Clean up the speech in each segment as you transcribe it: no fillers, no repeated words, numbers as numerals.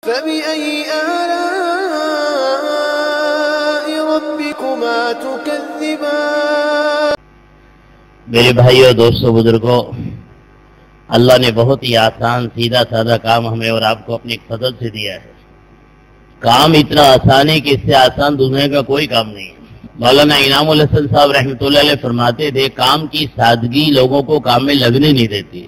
فبأي آلاء ربكما تكذبان۔ میرے بھائیو، دوستو، بزرگوں، اللہ نے بہت ہی آسان سیدھا سادہ کام ہمیں اور آپ کو اپنے فضل سے دیا ہے۔ کام اتنا آسان ہے کہ اس سے آسان دنیا کا کوئی کام نہیں ہے۔ مولانا انعام الحسن صاحب رحمۃ اللہ علیہ فرماتے تھے، کام کی سادگی لوگوں کو کام میں لگنے نہیں دیتی۔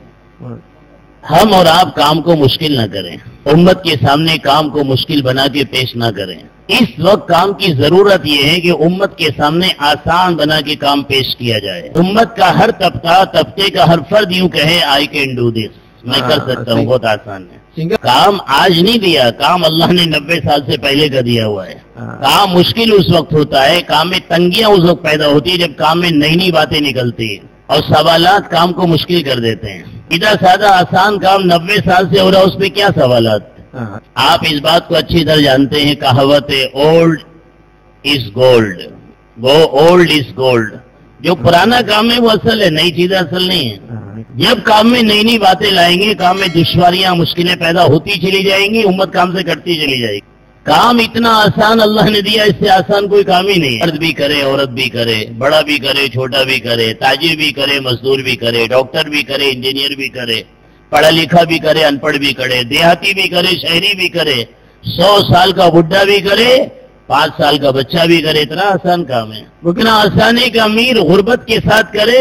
ہم اور آپ کام کو مشکل نہ کریں، امت کے سامنے کام کو مشکل بنا کے پیش نہ کریں۔ اس وقت کام کی ضرورت یہ ہے کہ امت کے سامنے آسان بنا کے کام پیش کیا جائے۔ امت کا ہر طبقے کا ہر فرد یوں کہے I can do this، میں کر سکتا ہوں، بہت آسان ہے۔ کام آج نہیں دیا، کام اللہ نے 90 سال سے پہلے کا دیا ہوا ہے۔ کام مشکل اس وقت ہوتا ہے، کام میں تنگیاں اس وقت پیدا ہوتی ہے جب کام میں نئی نئی باتیں نکلتی ہیں اور سوالات کام کو مشکل کر دیتے ہیں۔ سیدھا سادہ آسان کام 90 سال سے ہو رہا، اس پہ کیا سوالات؟ آپ اس بات کو اچھی طرح جانتے ہیں، کہاوت ہے اولڈ از گولڈ، وہ اولڈ از گولڈ۔ جو پرانا کام ہے وہ اصل ہے، نئی چیزیں اصل نہیں ہے۔ جب کام میں نئی نئی باتیں لائیں گے، کام میں دشواریاں مشکلیں پیدا ہوتی چلی جائیں گی، امت کام سے کٹتی چلی جائے گی۔ کام اتنا آسان اللہ نے دیا، اس سے آسان کوئی کام ہی نہیں ہے۔ مرد بھی کرے، عورت بھی کرے، بڑا بھی کرے، چھوٹا بھی کرے، تاجر بھی کرے، مزدور بھی کرے، ڈاکٹر بھی کرے، انجینئر بھی کرے، پڑھا لکھا بھی کرے، ان پڑھ بھی کرے، دیہاتی بھی کرے، شہری بھی کرے، 100 سال کا بڈھا بھی کرے، 5 سال کا بچہ بھی کرے۔ اتنا آسان کام ہے۔ اتنا آسان ہے کہ امیر غربت کے ساتھ کرے،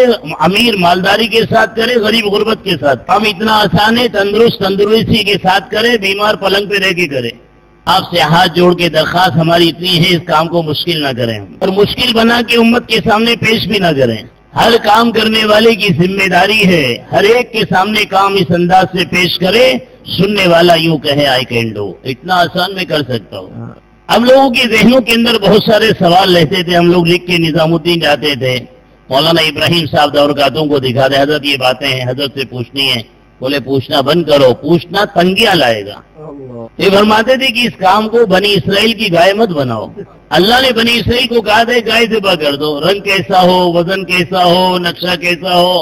امیر مالداری کے ساتھ کرے، غریب غربت کے ساتھ۔ کام اتنا آسان ہے، تندرستی کے ساتھ کرے، بیمار پلنگ پہ رہ کے کرے۔ آپ سے ہاتھ جوڑ کے درخواست ہماری اتنی ہے، اس کام کو مشکل نہ کریں اور مشکل بنا کے امت کے سامنے پیش بھی نہ کریں۔ ہر کام کرنے والے کی ذمہ داری ہے ہر ایک کے سامنے کام اس انداز سے پیش کرے، سننے والا یوں کہے I can do۔ اتنا آسان میں کر سکتا ہوں۔ ہم لوگوں کے ذہنوں کے اندر بہت سارے سوال رہتے تھے، ہم لوگ لکھ کے نظام الدین جاتے تھے، مولانا ابراہیم صاحب دورگاتوں کو دکھا دے، حضرت یہ باتیں ہیں، حضرت سے پوچھنی ہے۔ بولے پوچھنا بند کرو، پوچھنا تنگیاں لائے گا۔ یہ فرماتے تھے کہ اس کام کو بنی اسرائیل کی گائے مت بناؤ۔ اللہ نے بنی اسرائیل کو کہا تھا گائے ذبح کر دو، رنگ کیسا ہو، وزن کیسا ہو، نقشہ کیسا ہو،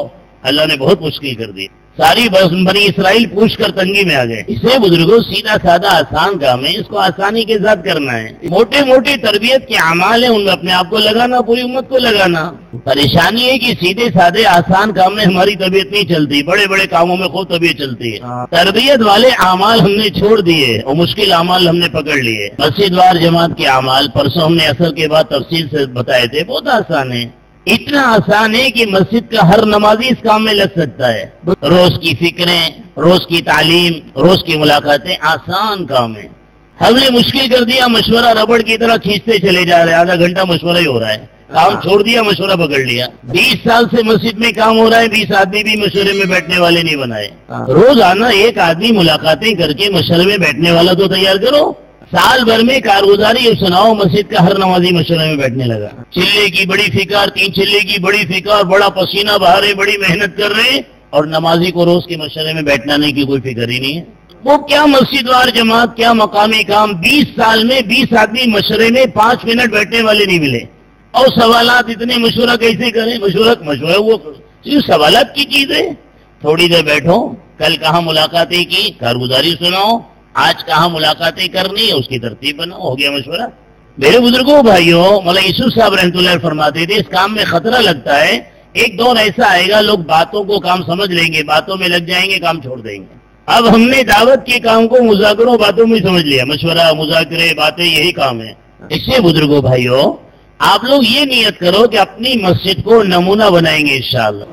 اللہ نے بہت مشکل کر دی۔ ساری بنی اسرائیل پوچھ کر تنگی میں آ گئے۔ اسے بزرگوں سیدھا سادہ آسان کام ہے، اس کو آسانی کے ساتھ کرنا ہے۔ موٹے موٹے تربیت کے اعمال ہیں، ان میں اپنے آپ کو لگانا، پوری امت کو لگانا۔ پریشانی ہے کہ سیدھے سادے آسان کام میں ہماری طبیعت نہیں چلتی، بڑے بڑے کاموں میں خوب طبیعت چلتی ہے۔ تربیت والے اعمال ہم نے چھوڑ دیے اور مشکل اعمال ہم نے پکڑ لیے۔ مسجد وار جماعت کے اعمال پرسوں ہم نے اثر کے بعد تفصیل سے بتائے تھے، بہت آسان ہے۔ اتنا آسان ہے کہ مسجد کا ہر نمازی اس کام میں لگ سکتا ہے۔ روز کی فکریں، روز کی تعلیم، روز کی ملاقاتیں آسان کام ہے۔ ہم نے مشکل کر دیا، مشورہ ربڑ کی طرح کھینچتے چلے جا رہے ہیں، آدھا گھنٹہ مشورہ ہی ہو رہا ہے، کام چھوڑ دیا، مشورہ پکڑ لیا۔ 20 سال سے مسجد میں کام ہو رہا ہے، 20 آدمی بھی مشورے میں بیٹھنے والے نہیں بنائے۔ روز آنا ایک آدمی ملاقاتیں کر کے مشورے میں بیٹھنے والا تو تیار کرو۔ سال بھر میں کارگزاری سناؤ، مسجد کا ہر نمازی مشورے میں بیٹھنے لگا۔ چلے کی بڑی فکر، 3 چلے کی بڑی فکر، بڑا پسینہ بہا رہے، بڑی محنت کر رہے، اور نمازی کو روز کے مشورے میں بیٹھنے کی کوئی فکر ہی نہیں ہے۔ وہ کیا مسجد وار جماعت، کیا مقامی کام۔ 20 سال میں 20 آدمی مشورے میں 5 منٹ بیٹھنے والے نہیں ملے، اور سوالات اتنے مشورہ کیسے کریں؟ مشورہ وہ سوالات کی چیز ہے۔ تھوڑی دیر بیٹھو، کل کہاں ملاقاتیں کی، کارگزاری سناؤ، آج کہاں ملاقاتیں کرنی ہے، اس کی ترتیب بناؤ، ہو گیا مشورہ۔ میرے بزرگوں بھائیوں، مولانا یوسف صاحب رحمۃ اللہ فرماتے تھے، اس کام میں خطرہ لگتا ہے، ایک دور ایسا آئے گا لوگ باتوں کو کام سمجھ لیں گے، باتوں میں لگ جائیں گے، کام چھوڑ دیں گے۔ اب ہم نے دعوت کے کام کو مذاکروں باتوں میں سمجھ لیا، مشورہ، مذاکرے، باتیں، یہی کام ہے۔ اس سے بزرگوں بھائیوں، آپ لوگ یہ نیت کرو کہ اپنی مسجد کو نمونہ بنائیں گے انشاءاللہ۔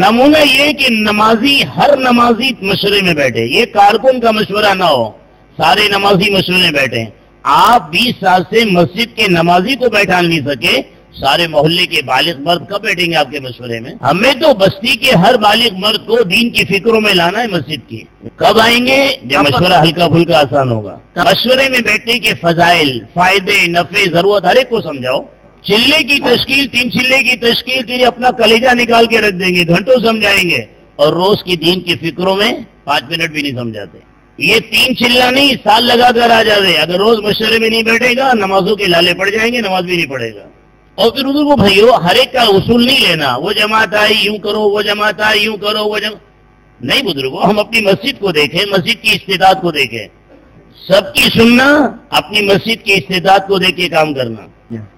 نمونہ یہ کہ نمازی، ہر نمازی مشورے میں بیٹھے، یہ کارکن کا مشورہ نہ ہو، سارے نمازی مشورے میں بیٹھے۔ آپ 20 سال سے مسجد کے نمازی کو بیٹھا نہیں سکے، سارے محلے کے بالغ مرد کب بیٹھیں گے آپ کے مشورے میں؟ ہمیں تو بستی کے ہر بالغ مرد کو دین کی فکروں میں لانا ہے مسجد کی۔ کب آئیں گے؟ جب مشورہ ہلکا پھلکا آسان ہوگا۔ مشورے میں بیٹھنے کے فضائل، فائدے، نفع، ضرورت ہر ایک کو سمجھاؤ۔ چلے کی تشکیل، 3 چلے کی تشکیل کے لیے اپنا کلیجہ نکال کے رکھ دیں گے، گھنٹوں سمجھائیں گے، اور روز کی دین کی فکروں میں 5 منٹ بھی نہیں سمجھاتے۔ یہ 3 چلہ نہیں، سال لگا کر آ جاتے۔ اگر روز مشورے میں نہیں بیٹھے گا، نمازوں کے لالے پڑ جائیں گے، نماز بھی نہیں پڑھے گا۔ اور پھر ادھر کو بھائیو، ہر ایک کا اصول نہیں لینا، وہ جماعت آئی یوں کرو، وہ جماعت آئی یوں کرو، وہ نہیں بزرگوں، ہم اپنی مسجد کو دیکھیں، مسجد کی استطاعت کو دیکھیں۔ سب کی سننا، اپنی مسجد کی استعداد کو دیکھ کے کام کرنا.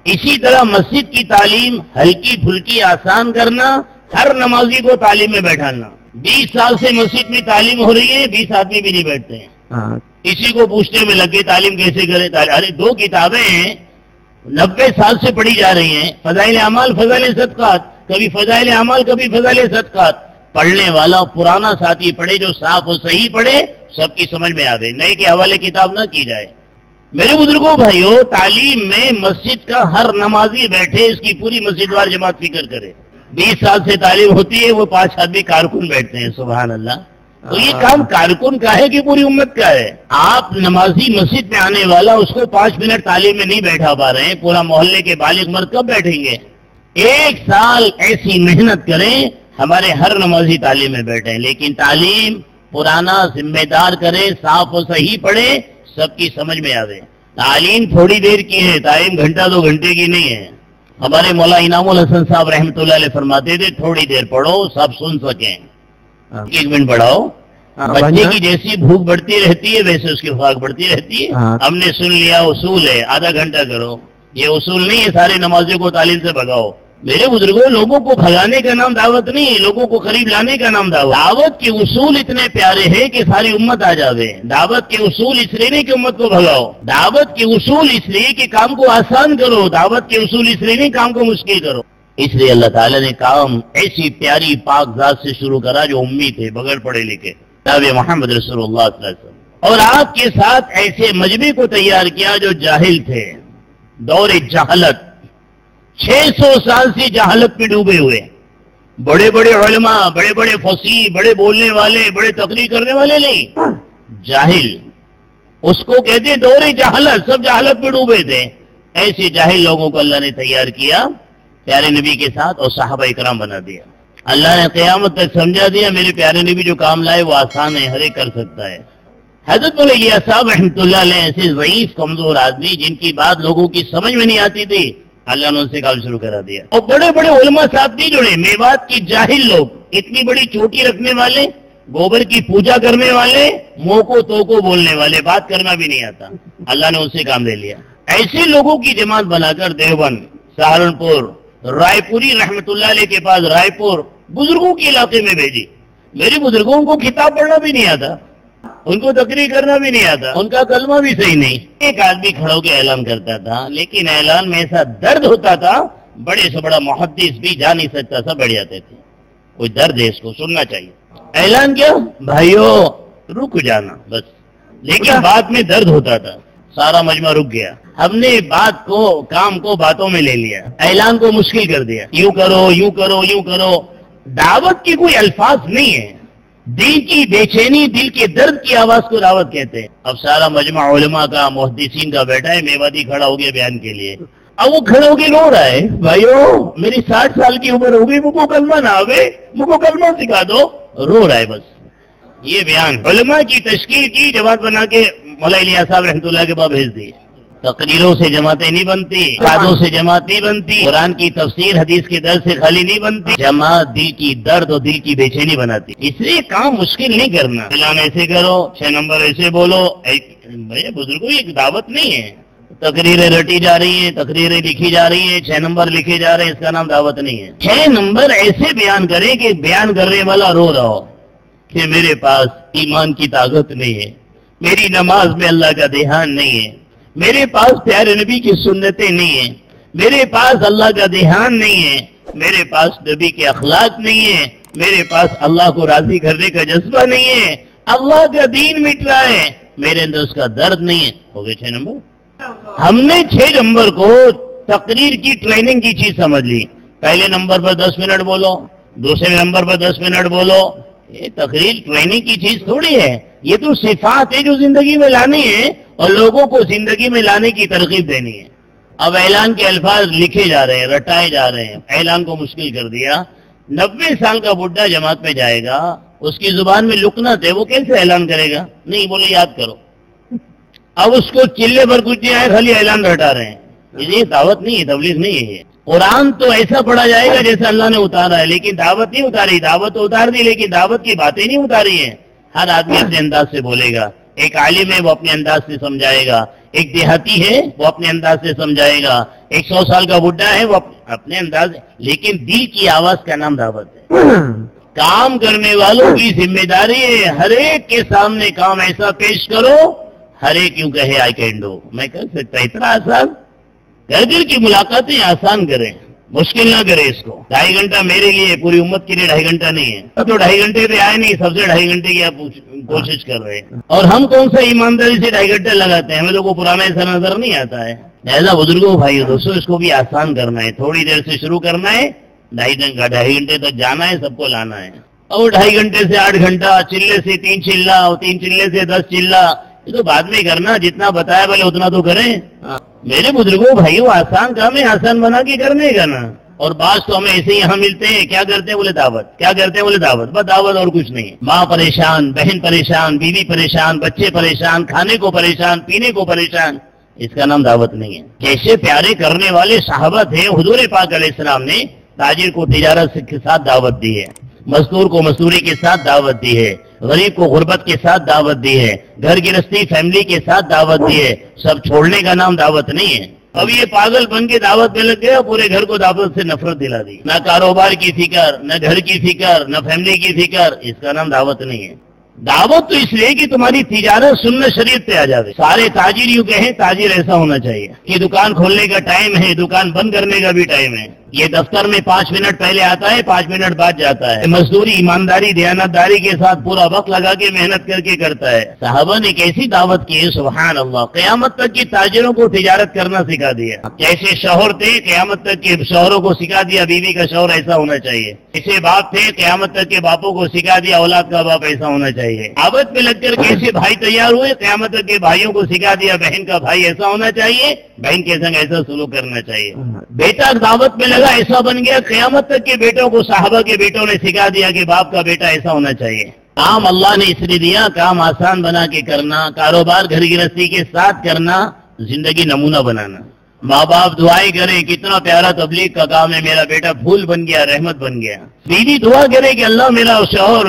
اسی طرح مسجد کی تعلیم ہلکی پھلکی آسان کرنا، ہر نمازی کو تعلیم میں بیٹھانا. 20 سال سے مسجد میں تعلیم ہو رہی ہے، 20 آدمی بھی نہیں بیٹھتے ہیں. کسی کو پوچھنے میں لگے تعلیم کیسے کرے. ارے 2 کتابیں 90 سال سے پڑھی جا رہی ہیں، فضائل اعمال، فضائل صدقات. کبھی فضائل اعمال، کبھی فضائل صدقات. پڑھنے والا پرانا ساتھی پڑھے، جو صاف و صحیح پڑھے، سب کی سمجھ میں آ گئے. نئے کے حوالے کتاب نہ کی جائے. میرے بزرگوں بھائیوں، تعلیم میں مسجد کا ہر نمازی بیٹھے، اس کی پوری مسجد وار جماعت فکر کرے. 20 سال سے تعلیم ہوتی ہے، وہ 5 آدمی کارکن بیٹھتے ہیں. سبحان اللہ. تو یہ کام کارکن کا ہے کہ پوری امت کا ہے؟ آپ نمازی مسجد میں آنے والا، اس کو 5 منٹ تعلیم میں نہیں بیٹھا پا رہے ہیں، پورا محلے کے بالغ مرد کب بیٹھیں گے؟ 1 سال ایسی محنت کریں، ہمارے ہر نمازی تعلیم میں بیٹھیں. لیکن تعلیم پرانا ذمہ دار کرے، صاف و صحیح پڑھے، سب کی سمجھ میں آوے. تعلیم تھوڑی دیر کی ہے، تعلیم گھنٹہ 2 گھنٹے کی نہیں ہے. ہمارے مولا انعام الحسن صاحب رحمۃ اللہ علیہ فرماتے تھے تھوڑی دیر پڑھو، سب سن سکیں. 1 منٹ پڑھاؤ. بچے کی جیسی بھوک بڑھتی رہتی ہے ویسے اس کی خوراک بڑھتی رہتی ہے. ہم نے سن لیا اصول ہے، آدھا گھنٹہ کرو. یہ اصول نہیں ہے سارے نمازیوں کو تعلیم سے بھگاؤ. میرے بزرگوں، لوگوں کو بھگانے کا نام دعوت نہیں ہے، لوگوں کو قریب لانے کا نام دعوت. دعوت کے اصول اتنے پیارے ہیں کہ ساری امت آ جاوے. دعوت کے اصول اس لیے نہیں کہ امت کو بھگاؤ. دعوت کے اصول اس لیے کہ کام کو آسان کرو. دعوت کے اصول اس لیے نہیں کام کو مشکل کرو. اس لیے اللہ تعالیٰ نے کام ایسی پیاری پاک ذات سے شروع کرا جو امی تھے، بغیر پڑھے لکھے، محمد رسول اللہ صلی اللہ علیہ وسلم. اور آپ کے ساتھ ایسے مجمع کو تیار کیا جو جاہل تھے، دور جہالت. 600 سال سے جہالت میں ڈوبے ہوئے. بڑے بڑے علماء، بڑے بڑے فصیح، بڑے بولنے والے، بڑے تقریر کرنے والے نہیں، جاہل. اس کو کہتے دور جہالت، سب جہالت میں ڈوبے تھے. ایسے جاہل لوگوں کو اللہ نے تیار کیا پیارے نبی کے ساتھ، اور صحابہ اکرام بنا دیا. اللہ نے قیامت تک سمجھا دیا میرے پیارے نبی جو کام لائے وہ آسان ہے، ہر ایک کر سکتا ہے. حضرت علیہ صاحب رحمۃ اللہ علیہ ایسے ضعیف کمزور آدمی جن کی بات لوگوں کی سمجھ میں نہیں آتی تھی، اللہ نے ان سے کام شروع کرا دیا. اور بڑے بڑے علماء صاحب نہیں جڑے، میوات کی جاہل لوگ، اتنی بڑی چوٹی رکھنے والے، گوبر کی پوجا کرنے والے، منہ کو تو کو بولنے والے، بات کرنا بھی نہیں آتا، اللہ نے ان سے کام لے لیا. ایسے لوگوں کی جماعت بنا کر دیوبند، سہارنپور، رائے پوری رحمت اللہ علیہ کے پاس رائے پور بزرگوں کے علاقے میں بھیجی. میرے بزرگوں کو کتاب پڑھنا بھی نہیں آتا، ان کو تقریر کرنا بھی نہیں آتا، ان کا کلمہ بھی صحیح نہیں. ایک آدمی کھڑا ہو کے اعلان کرتا تھا، لیکن اعلان میں ایسا درد ہوتا تھا بڑے سے بڑا محدث بھی جا نہیں سکتا تھا، بیٹھ جاتے تھے. کوئی درد ہے، اس کو سننا چاہیے. اعلان کیا بھائیو رک جانا بس، لیکن بات میں درد ہوتا تھا. سارا مجمع رک گیا. ہم نے بات کو، کام کو باتوں میں لے لیا، اعلان کو مشکل کر دیا. یوں کرو، یوں کرو، یوں کرو. دعوت کے کوئی الفاظ نہیں ہے. دل کی بے چینی، دل کے درد کی آواز کو دعوت کہتے ہیں. اب سارا مجمع علماء کا، محدثین کا بیٹھا ہے، میوادی کھڑا ہو گیا بیان کے لیے. اب وہ کھڑے ہو کے رو رہا ہے بھائیو میری 60 سال کی عمر ہو گئی، مجھ کو کلمہ نہ آوے، مجھ کو کلمہ سکھا دو. رو رہا ہے بس. یہ بیان علماء کی تشکیل کی، جماعت بنا کے مولا الیاس صاحب رحمۃ اللہ کے پاس بھیج دی. تقریروں سے جماعتیں نہیں بنتی، قادوں سے جماعت نہیں بنتی، قرآن کی تفسیر حدیث کے درد سے خالی نہیں بنتی. جماعت دل کی درد اور دل کی بے چینی بناتی. اس لیے کام مشکل نہیں کرنا. اعلان ایسے کرو، 6 نمبر ایسے بولو. بھائی بزرگوں یہ دعوت نہیں ہے. تقریریں رٹی جا رہی ہیں، تقریریں لکھی جا رہی ہیں، 6 نمبر لکھے جا رہے ہیں، اس کا نام دعوت نہیں ہے. 6 نمبر ایسے بیان کریں کہ بیان کرنے والا رو رہا ہو کہ میرے پاس ایمان کی طاقت نہیں ہے، میری نماز میں اللہ کا دھیان نہیں ہے، میرے پاس پیارے نبی کی سنتیں نہیں ہیں، میرے پاس اللہ کا دھیان نہیں ہے، میرے پاس نبی کے اخلاق نہیں ہے، میرے پاس اللہ کو راضی کرنے کا جذبہ نہیں ہے، اللہ کا دین مٹ رہا ہے، میرے اندر اس کا درد نہیں ہے. ہو گئے 6 نمبر. ہم نے 6 نمبر کو تقریر کی ٹریننگ کی چیز سمجھ لی. پہلے نمبر پر 10 منٹ بولو، دوسرے نمبر پر 10 منٹ بولو. یہ تقریر ٹریننگ کی چیز تھوڑی ہے، یہ تو صفات ہے جو زندگی میں لانی ہے اور لوگوں کو زندگی میں لانے کی ترغیب دینی ہے. اب اعلان کے الفاظ لکھے جا رہے ہیں، رٹائے جا رہے ہیں، اعلان کو مشکل کر دیا. 90 سال کا بڈھا جماعت میں جائے گا، اس کی زبان میں لکنت ہے، وہ کیسے اعلان کرے گا؟ نہیں بولے یاد کرو. اب اس کو چلے پر کچھ نہیں آئے، خالی اعلان رٹا رہے ہیں. یہ دعوت نہیں ہے، تبلیغ نہیں ہے. یہ قرآن تو ایسا پڑھا جائے گا جیسا اللہ نے اتارا ہے، لیکن دعوت نہیں اتاری. دعوت تو اتار دی لیکن دعوت کی باتیں نہیں اتاری ہیں. ہر آدمی اپنے انداز سے بولے گا. ایک عالم ہے وہ اپنے انداز سے سمجھائے گا، ایک دیہاتی ہے وہ اپنے انداز سے سمجھائے گا، ایک 100 سال کا بڈھا ہے وہ اپنے انداز، لیکن دل کی آواز کا نام دعوت ہے۔ کام کرنے والوں کی ذمہ داری ہے ہر ایک کے سامنے کام ایسا پیش کرو ہر ایک یوں کہے آئی کین ڈو، میں کر سکتا، اتنا آسان۔ گھر گھر کی ملاقاتیں آسان کریں، مشکل نہ کرے اس کو۔ 2.5 گھنٹہ میرے لیے، پوری امت کے لیے 2.5 گھنٹہ نہیں ہے، اب تو 2.5 گھنٹے پہ آئے نہیں، سب سے 2.5 گھنٹے کی آپ کوشش کر رہے ہیں، اور ہم کون سا ایمانداری سے 2.5 گھنٹے لگاتے ہیں، ہمیں تو کوئی پرانا ایسا نظر نہیں آتا ہے۔ لہٰذا بزرگوں بھائیو دوستوں، اس کو بھی آسان کرنا ہے، تھوڑی دیر سے شروع کرنا ہے، 2.5 گھنٹے تک جانا ہے، سب کو لانا ہے، اور 2.5 گھنٹے سے 8 گھنٹہ، چلے سے 3 چلہ، اور 3 چلے سے 10 چلہ، یہ تو بعد میں کرنا، جتنا بتایا بھلے اتنا تو کریں۔ میرے بزرگوں بھائیو، آسان کام ہے، آسان بنا کے کرنے کا نا۔ اور بعض تو ہمیں ایسے ہی یہاں ملتے ہیں، کیا کرتے ہیں بولے دعوت، کیا کرتے ہیں بولے دعوت، بس دعوت اور کچھ نہیں۔ ماں پریشان، بہن پریشان، بیوی پریشان، بچے پریشان، کھانے کو پریشان، پینے کو پریشان، اس کا نام دعوت نہیں ہے۔ کیسے پیارے کرنے والے صحابہ تھے، حضور پاک علیہ السلام نے تاجر کو تجارت کے ساتھ دعوت دی ہے، مزدور کو مزدوری کے ساتھ دعوت دی ہے، غریب کو غربت کے ساتھ دعوت دی ہے، گھر گرہستی فیملی کے ساتھ دعوت دی ہے، سب چھوڑنے کا نام دعوت نہیں ہے۔ اب یہ پاگل بن کے دعوت میں لگ گیا، پورے گھر کو دعوت سے نفرت دلا دی، نہ کاروبار کی فکر، نہ گھر کی فکر، نہ فیملی کی فکر، اس کا نام دعوت نہیں ہے۔ دعوت تو اس لیے کہ تمہاری تجارت سنت شریعت پہ آ جاوے۔ سارے تاجر یوں کہیں، تاجر ایسا ہونا چاہیے کہ دکان کھولنے کا ٹائم ہے، دکان بند کرنے کا بھی ٹائم ہے، یہ دفتر میں 5 منٹ پہلے آتا ہے، 5 منٹ بعد جاتا ہے، مزدوری ایمانداری دیانتداری کے ساتھ پورا وقت لگا کے محنت کر کے کرتا ہے۔ صحابہ نے کیسی دعوت کی ہے، سبحان اللہ، قیامت تک کی تاجروں کو تجارت کرنا سکھا دیا۔ جیسے شوہر تھے، قیامت تک کے شوہروں کو سکھا دیا بیوی کا شوہر ایسا ہونا چاہیے، جیسے باپ تھے، قیامت تک کے باپوں کو سکھا دیا اولاد کا باپ ایسا ہونا چاہیے۔ دعوت میں لگ کر کیسے بھائی تیار ہوئے، قیامت تک کے بھائیوں کو سکھا دیا بہن کا بھائی ایسا ہونا چاہیے، بہن کے سنگ ایسا سلوک کرنا چاہیے۔ بیٹا دعوت میں لگا، ایسا بن گیا، قیامت تک کے بیٹوں کو صحابہ کے بیٹوں نے سکھا دیا کہ باپ کا بیٹا ایسا ہونا چاہیے۔ کام اللہ نے اس لیے دیا، کام آسان بنا کے کرنا، کاروبار گھر گرہستی کے ساتھ کرنا، زندگی نمونہ بنانا۔ ماں باپ دعائیں کریں، کتنا پیارا تبلیغ کا کام ہے، میرا بیٹا پھول بن گیا، رحمت بن گیا۔ بیوی دعا کرے کہ اللہ میرا شوہر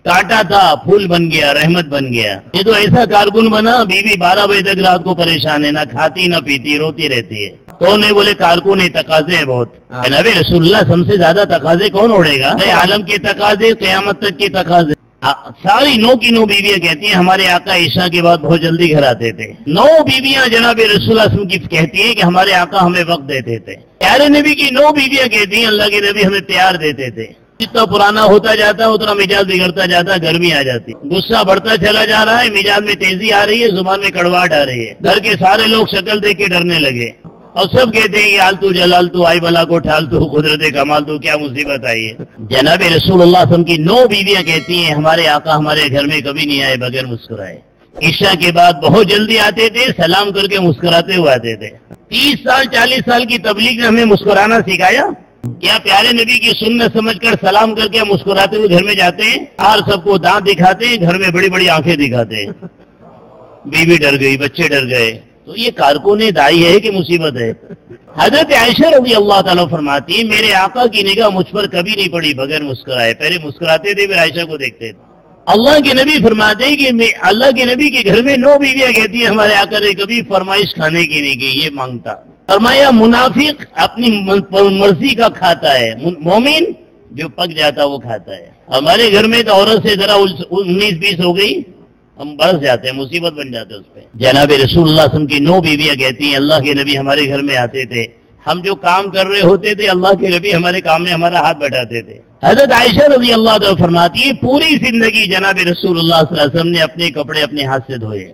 کاٹا تھا، پھول بن گیا، رحمت بن گیا۔ یہ تو ایسا کارکن بنا، بیوی 12 بجے تک رات کو پریشان ہے، نہ کھاتی نہ پیتی، روتی رہتی ہے۔ تو نہیں بولے کارکن ہے، تقاضے ہیں بہت۔ جناب رسول اللہ سب سے زیادہ تقاضے کون اڑے گا؟ عالم کے تقاضے، قیامت تک کے تقاضے۔ ساری 9 کی 9 بیویاں کہتی ہیں ہمارے آقا عشاء کے بعد بہت جلدی گھر آتے تھے۔ 9 بیویاں جناب رسول اللہ کی کہتی ہیں کہ ہمارے آقا ہمیں وقت دیتے تھے۔ پیارے نبی کی 9 بیویاں کہتی ہیں اللہ کے نبی ہمیں پیار دیتے تھے۔ جتنا پرانا ہوتا جاتا ہے اتنا مزاج بگڑتا جاتا ہے، گرمی آ جاتی، غصہ بڑھتا چلا جا رہا ہے، مزاج میں تیزی آ رہی ہے، زبان میں کڑواہٹ آ رہی ہے۔ گھر کے سارے لوگ شکل دیکھ کے ڈرنے لگے، اور سب کہتے ہیں کہ آلتو جلالتو، آئی بلا کو ٹھالتو، قدرت کمال تو، کیا مصیبت آئی ہے۔ جناب رسول اللہ صلی اللہ علیہ وسلم کی 9 بیویاں کہتی ہیں ہمارے آقا ہمارے گھر میں کبھی نہیں آئے بغیر مسکرائے۔ عشاء کے بعد بہت جلدی آتے تھے، سلام کر کے مسکراتے ہوئے آتے تھے۔ 30 سال 40 سال کی تبلیغ نے ہمیں مسکرانا سکھایا؟ کیا پیارے نبی کی سنت سمجھ کر سلام کر کے مسکراتے ہوئے گھر میں جاتے ہیں، اور سب کو دانت دکھاتے ہیں، گھر میں بڑی بڑی آنکھیں دکھاتے ہیں؟ بیوی ڈر گئی، بچے ڈر گئے، تو یہ کارکن دائی ہے کہ مصیبت ہے؟ حضرت عائشہ رضی اللہ تعالیٰ فرماتی ہیں میرے آقا کی نگاہ مجھ پر کبھی نہیں پڑی بغیر مسکرائے، پہلے مسکراتے تھے پھر عائشہ کو دیکھتے تھے۔ اللہ کے نبی فرماتے ہیں کہ اللہ کے نبی کے گھر میں 9 بیویاں کہتی ہیں ہمارے آقا نے کبھی فرمائش کھانے کی نہیں کی، یہ مانگتا۔ فرمایا منافق اپنی مرضی کا کھاتا ہے، مومن جو پک جاتا وہ کھاتا ہے۔ ہمارے گھر میں تو عورت سے ذرا 19-20 ہو گئی ہم برس جاتے ہیں، مصیبت بن جاتے اس پہ۔ جناب رسول اللہ صلی اللہ علیہ وسلم کی 9 بیویاں کہتی ہیں اللہ کے نبی ہمارے گھر میں آتے تھے، ہم جو کام کر رہے ہوتے تھے اللہ کے نبی ہمارے کام میں ہمارا ہاتھ بٹاتے تھے۔ حضرت عائشہ رضی اللہ عنہا فرماتی ہے پوری زندگی جناب رسول اللہ صلی اللہ علیہ وسلم نے اپنے کپڑے اپنے ہاتھ سے دھوئے۔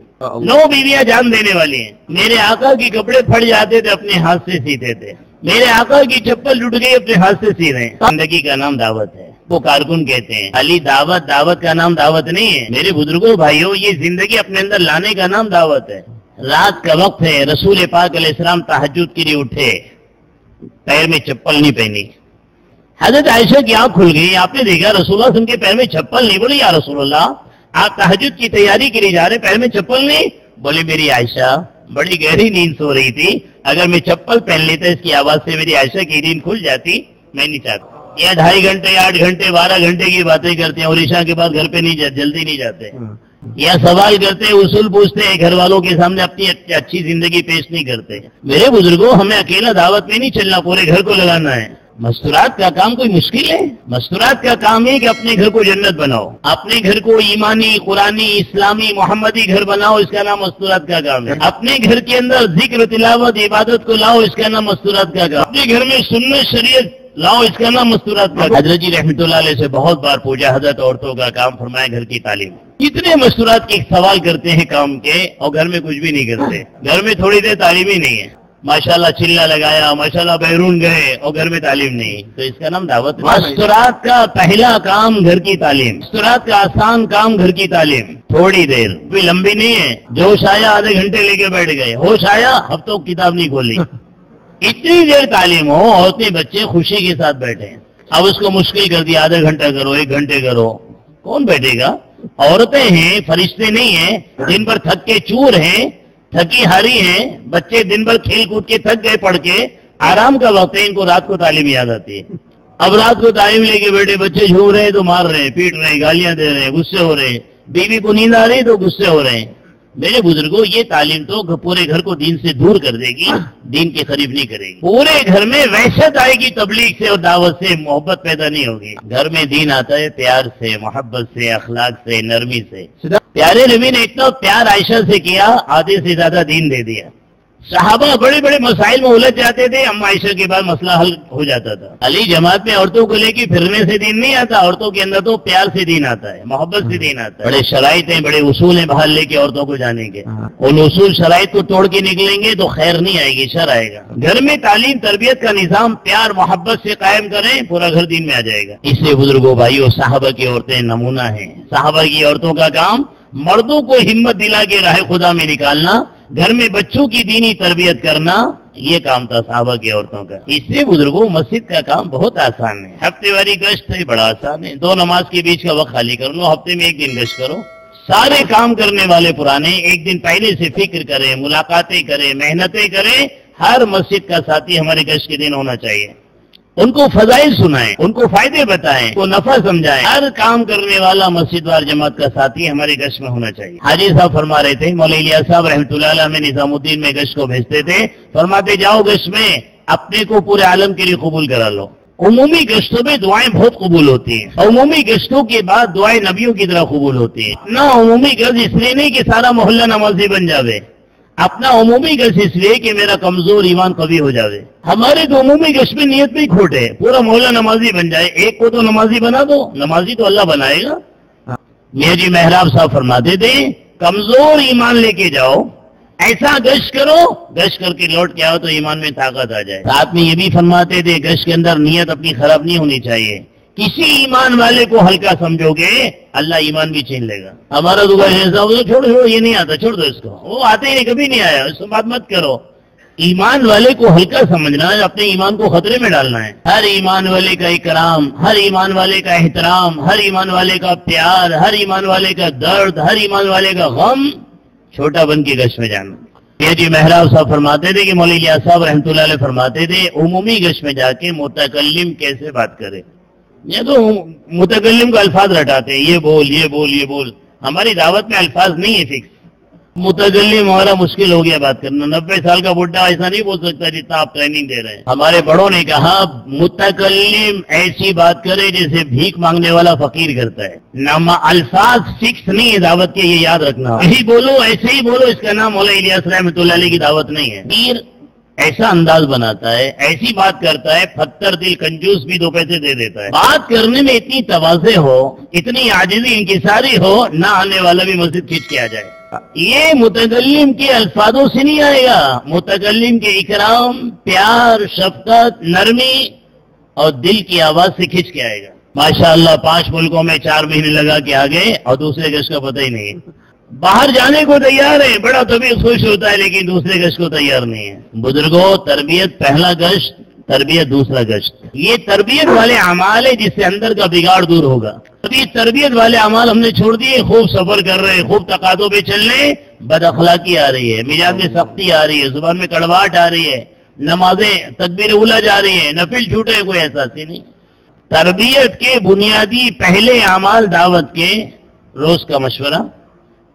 9 بیویاں جان دینے والی ہیں، میرے آقا کے کپڑے پھٹ جاتے تھے اپنے ہاتھ سے سیتے تھے، میرے آقا کی چپل ٹوٹ گئی اپنے ہاتھ سے سی رہے ہیں۔ زندگی کا نام دعوت ہے، وہ کارکن کہتے ہیں علی دعوت، دعوت کا نام دعوت نہیں ہے میرے بزرگوں بھائیوں، یہ زندگی اپنے اندر لانے کا نام دعوت ہے۔ رات کا وقت ہے، رسول پاک علیہ السلام تہجد کے لیے اٹھے، پیر میں چپل نہیں پہنی۔ حضرت عائشہ کی آنکھ کھل گئی، آپ نے دیکھا رسول اللہ صلی اللہ علیہ وسلم کے پیر میں چپل نہیں، بولے یا رسول اللہ آپ تہجد کی تیاری کے لیے جا رہے پیر میں چپل نہیں؟ بولے میری عائشہ بڑی گہری نیند سو رہی تھی، اگر میں چپل پہن لیتا اس کی آواز سے میری عائشہ کی نیند کھل جاتی، میں نہیں چاہتا۔ یہ 2.5 گھنٹے 8 گھنٹے 12 گھنٹے کی باتیں کرتے ہیں، اور عشاء کے بعد گھر پہ نہیں جلدی نہیں جاتے۔ یا سوال کرتے ہیں، اصول پوچھتے ہیں، گھر والوں کے سامنے اپنی اچھی زندگی پیش نہیں کرتے. میرے بزرگوں، ہمیں اکیلا دعوت میں نہیں چلنا، پورے گھر کو لگانا ہے. مستورات کا کام کوئی مشکل ہے؟ مستورات کا کام ہے کہ اپنے گھر کو جنت بناؤ، اپنے گھر کو ایمانی، قرآنی، اسلامی، محمدی گھر بناؤ، اس کا نام مستورات کا کام ہے. اپنے گھر کے اندر ذکر، تلاوت، عبادت کو لاؤ، اس کا نام مستورات کا کام. اپنے گھر میں سنت، شریعت لاؤ، اس کا نام مستورات کا کام. حضرت جی رحمۃ اللہ علیہ سے بہت بار پوچھا، حضرت عورتوں کا کام فرمائے گھر کی تعلیم. کتنے مستورات کے سوال کرتے ہیں کام کے، اور گھر میں کچھ بھی نہیں کرتے. گھر میں تھوڑی دیر تعلیم ہی نہیں ہے. ماشاءاللہ چلا لگایا، ماشاءاللہ بیرون گئے، اور گھر میں تعلیم نہیں، تو اس کا نام دعوت. مستورات کا پہلا کام گھر کی تعلیم. مستورات کا آسان کام گھر کی تعلیم. تھوڑی دیر، کوئی لمبی نہیں ہے. جوش آیا آدھے گھنٹے لے کے بیٹھ گئے، ہوش آیا ہفتوں کتاب نہیں کھولی. اتنی دیر تعلیم ہو، عورتیں بچے خوشی کے ساتھ بیٹھے. اب اس کو مشکل کر دیا، آدھا گھنٹہ کرو، 1 گھنٹے کرو. کون بیٹھے گا؟ عورتیں ہیں، فرشتے نہیں ہیں. دن بھر تھک کے چور ہیں، تھکی ہاری ہیں. بچے دن بھر کھیل کود کے تھک گئے، پڑھ کے آرام کا وقت ہے، ان کو رات کو تعلیم یاد آتی ہے. اب رات کو تعلیم لے کے بیٹھے، بچے جھوم رہے ہیں تو مار رہے ہیں، پیٹ رہے ہیں، گالیاں دے رہے ہیں، غصے ہو رہے ہیں. بیوی کو نیند آ رہی تو غصے ہو رہے ہیں. میرے بزرگوں، یہ تعلیم تو پورے گھر کو دین سے دور کر دے گی، دین کے قریب نہیں کرے گی. پورے گھر میں وحشت آئے گی، تبلیغ سے اور دعوت سے محبت پیدا نہیں ہوگی. گھر میں دین آتا ہے پیار سے، محبت سے، اخلاق سے، نرمی سے. پیارے نبی نے اتنا پیار عائشہ سے کیا، آدھے سے زیادہ دین دے دیا. صحابہ بڑے بڑے مسائل میں الجھ جاتے تھے، اما عائشہ کے بعد مسئلہ حل ہو جاتا تھا. علی جماعت میں عورتوں کو لے کے پھرنے سے دین نہیں آتا، عورتوں کے اندر تو پیار سے دین آتا ہے، محبت سے دین آتا ہے. بڑے شرائط ہیں، بڑے اصول ہیں باہر لے کے عورتوں کو جانے کے. ان اصول شرائط کو توڑ کے نکلیں گے تو خیر نہیں آئے گی، شر آئے گا. گھر میں تعلیم تربیت کا نظام پیار محبت سے قائم کریں، پورا گھر دین میں آ جائے گا. اس لیے بزرگوں، بھائیوں، صحابہ کی عورتیں نمونہ ہیں. صحابہ کی عورتوں کا کام مردوں کو ہمت دلا کے راہ خدا میں نکالنا، گھر میں بچوں کی دینی تربیت کرنا، یہ کام تھا صحابہ کی عورتوں کا. اس سے بزرگوں، مسجد کا کام بہت آسان ہے. ہفتے واری گشت ہے، بڑا آسان ہے. 2 نماز کے بیچ کا وقت خالی کر لو، ہفتے میں 1 دن گشت کرو. سارے کام کرنے والے پرانے 1 دن پہلے سے فکر کریں، ملاقاتیں کریں، محنتیں کریں. ہر مسجد کا ساتھی ہمارے گشت کے دن ہونا چاہیے. ان کو فضائل سنائیں، ان کو فائدے بتائیں، ان کو نفع سمجھائیں. ہر کام کرنے والا مسجد وار جماعت کا ساتھی ہمارے گشت میں ہونا چاہیے. حاجی صاحب فرما رہے تھے، مولانا الیاس صاحب رحمۃ اللہ علیہ میں نظام الدین میں گشت کو بھیجتے تھے. فرماتے جاؤ گشت میں اپنے کو پورے عالم کے لیے قبول کرا لو. عمومی گشتوں میں دعائیں بہت قبول ہوتی ہیں. عمومی گشتوں کے بعد دعائیں نبیوں کی طرح قبول ہوتی ہیں. نہ عمومی گشت اس لیے نہیں کہ سارا محلہ نمازی بن جاوے، اپنا عمومی گشت اس لیے کہ میرا کمزور ایمان قوی ہو جاوے. ہمارے تو عمومی گشت میں نیت میں کھوٹ ہے، پورا محلہ نمازی بن جائے. ایک کو تو نمازی بنا دو، نمازی تو اللہ بنائے گا. میاں جی محراب صاحب فرماتے تھے، کمزور ایمان لے کے جاؤ، ایسا گشت کرو، گشت کر کے لوٹ کے آؤ تو ایمان میں طاقت آ جائے. ساتھ میں یہ بھی فرماتے تھے، گشت کے اندر نیت اپنی خراب نہیں ہونی چاہیے. کسی ایمان والے کو ہلکا سمجھو گے، اللہ ایمان بھی چھین لے گا. ہمارا تو ایسا ہوگا، چھوڑو یہ نہیں آتا، چھوڑ دو اس کو، وہ آتے ہی نہیں، کبھی نہیں آیا، اس سے بات مت کرو. ایمان والے کو ہلکا سمجھنا ہے، اپنے ایمان کو خطرے میں ڈالنا ہے. ہر ایمان والے کا اکرام، ہر ایمان والے کا احترام، ہر ایمان والے کا پیار، ہر ایمان والے کا درد، ہر ایمان والے کا غم چھوٹا بن کے گشت میں جانا. یہ جی محراب صاحب فرماتے تھے کہ مولانا الیاس صاحب رحمۃ اللہ علیہ فرماتے تھے، عمومی گشت میں جا کے متکلم کیسے بات کرے. یہ تو متکلم کو الفاظ رٹاتے ہیں، یہ بول یہ بول یہ بول. ہماری دعوت میں الفاظ نہیں ہے فکس. متکلم ہمارا مشکل ہو گیا بات کرنا. 90 سال کا بڈھا ایسا نہیں بول سکتا جتنا آپ ٹریننگ دے رہے ہیں. ہمارے بڑوں نے کہا متکلم ایسی بات کرے جیسے بھیک مانگنے والا فقیر کرتا ہے. نام الفاظ فکس نہیں ہے دعوت کے، یہ یاد رکھنا. یہی بولو ایسے ہی بولو، اس کا نام مولانا الیاس رحمۃ اللہ علیہ کی دعوت نہیں ہے. پیر ایسا انداز بناتا ہے، ایسی بات کرتا ہے، پتھر دل کنجوس بھی 2 پیسے دے دیتا ہے. بات کرنے میں اتنی تواضع ہو، اتنی عاجزی انکساری ہو، نہ آنے والا بھی مسجد کھینچ کے آ جائے. یہ متکلم کے الفاظوں سے نہیں آئے گا، متکلم کے اکرام، پیار، شفقت، نرمی اور دل کی آواز سے کھینچ کے آئے گا. ماشاءاللہ 5 ملکوں میں 4 مہینے لگا کے آگے، اور دوسرے گشت کا پتہ ہی نہیں. باہر جانے کو تیار ہے، بڑا طبیعت خوش ہوتا ہے، لیکن دوسرے گشت کو تیار نہیں ہے. بزرگوں، تربیت پہلا گشت، تربیت دوسرا گشت. یہ تربیت والے اعمال ہے جس سے اندر کا بگاڑ دور ہوگا. ابھی تربیت والے اعمال ہم نے چھوڑ دیے، خوب سفر کر رہے ہیں، خوب تقاضوں پہ چل رہے ہیں، بد اخلاقی آ رہی ہے، مزاج میں سختی آ رہی ہے، زبان میں کڑواہٹ آ رہی ہے، نمازیں تکبیر اولا جا رہی ہیں، نفل چھوٹے، کوئی احساس ہی نہیں. تربیت کے بنیادی پہلے اعمال دعوت کے، روز کا مشورہ،